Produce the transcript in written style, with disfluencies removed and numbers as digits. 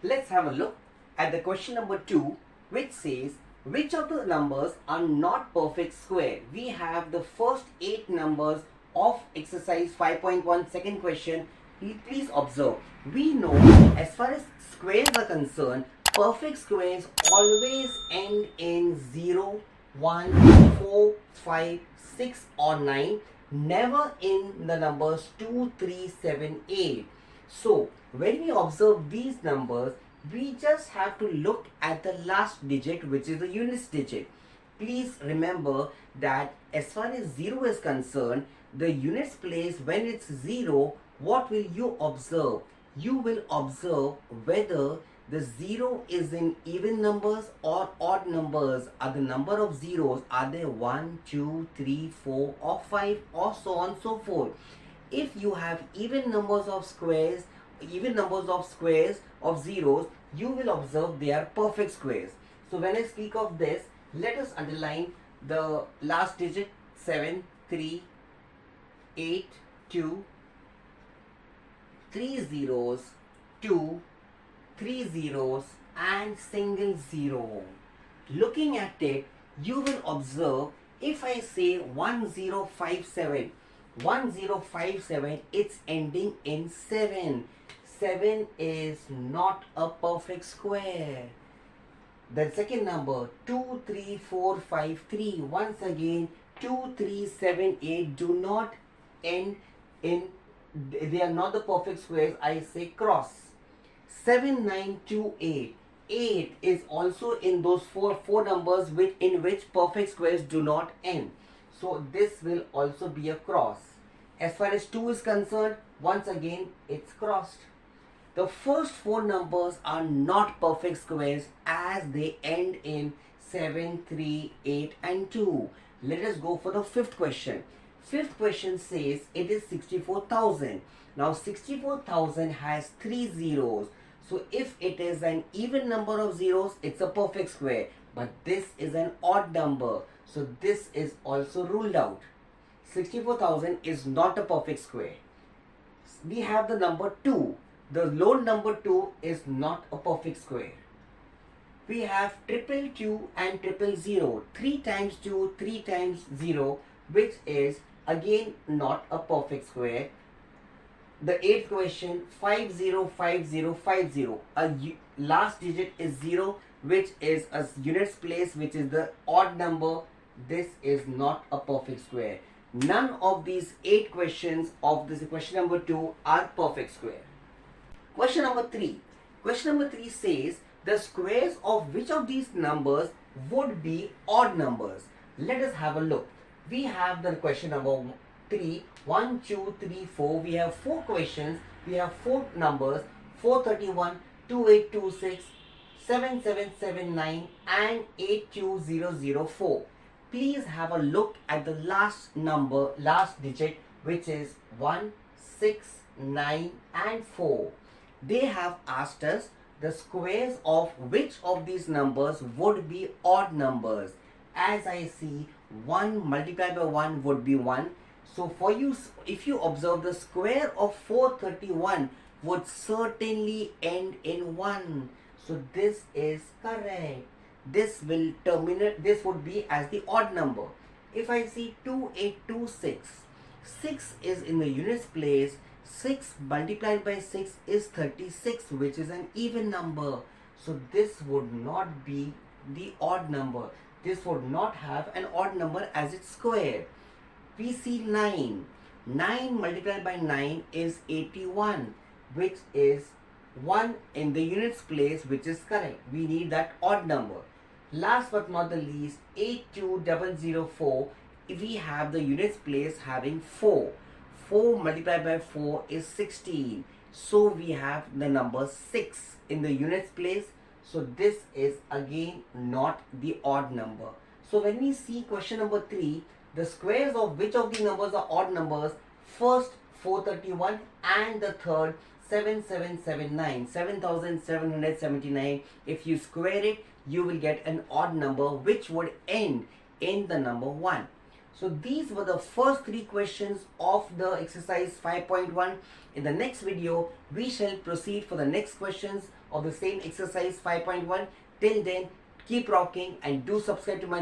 Let's have a look at the question number 2, which says, which of the numbers are not perfect square? We have the first 8 numbers of exercise 5.1 second question. Please observe. We know as far as squares are concerned, perfect squares always end in 0, 1, 4, 5, 6 or 9. Never in the numbers 2, 3, 7, 8. So when we observe these numbers, we just have to look at the last digit, which is the units digit. Please remember that as far as 0 is concerned, the units place when it's 0, what will you observe? You will observe whether the 0 is in even numbers or odd numbers. Are the number of zeros, are they 1, 2, 3, 4 or 5 or so on and so forth. If you have even numbers of squares of zeros, you will observe they are perfect squares. So when I speak of this, let us underline the last digit 7, 3, 8, 2, 3 zeros, 2, 3 zeros and single zero. Looking at it, you will observe if I say 1057, 1057, it's ending in 7. 7 is not a perfect square. The second number 2, 3, 4, 5, 3. Once again 2, 3, 7, 8 do not end in, they are not the perfect squares. I say cross. 7, 9, 2, 8. 8 is also in those four numbers in which perfect squares do not end. So this will also be a cross. As far as 2 is concerned, once again it's crossed. The first 4 numbers are not perfect squares as they end in 7, 3, 8 and 2. Let us go for the fifth question. Fifth question says it is 64,000. Now 64,000 has 3 zeros. So if it is an even number of zeros, it's a perfect square. But this is an odd number. So this is also ruled out. 64,000 is not a perfect square. We have the number 2. The lone number 2 is not a perfect square. We have 222 and 000. 3 times 2, 3 times 0, which is again not a perfect square. The 8th question 505050. Last digit is 0, which is a units place, which is the odd number. This is not a perfect square. None of these 8 questions of this question number 2 are perfect square. Question number 3. Question number 3 says the squares of which of these numbers would be odd numbers? Let us have a look. We have the question number 3, 1, 2, 3, 4. We have 4 questions. We have 4 numbers 431, 2826, 7779 and 82004. Please have a look at the last number, last digit, which is 1, 6, 9 and 4. They have asked us the squares of which of these numbers would be odd numbers. As I see, 1 multiplied by 1 would be 1. So for you, if you observe, the square of 431 would certainly end in 1. So this is correct. This will terminate, this would be as the odd number. If I see 2826, 6 is in the units place. 6 multiplied by 6 is 36, which is an even number. So this would not be the odd number. This would not have an odd number as its square. We see 9. 9 multiplied by 9 is 81, which is 1 in the units place, which is correct. We need that odd number. Last but not the least, 82004, we have the units place having 4. 4 multiplied by 4 is 16. So we have the number 6 in the units place. So this is again not the odd number. So when we see question number 3, the squares of which of the numbers are odd numbers? First 431 and the third 7779, 7779. If you square it, you will get an odd number which would end in the number 1. So these were the first 3 questions of the exercise 5.1. In the next video, we shall proceed for the next questions of the same exercise 5.1. Till then, keep rocking and do subscribe to my channel.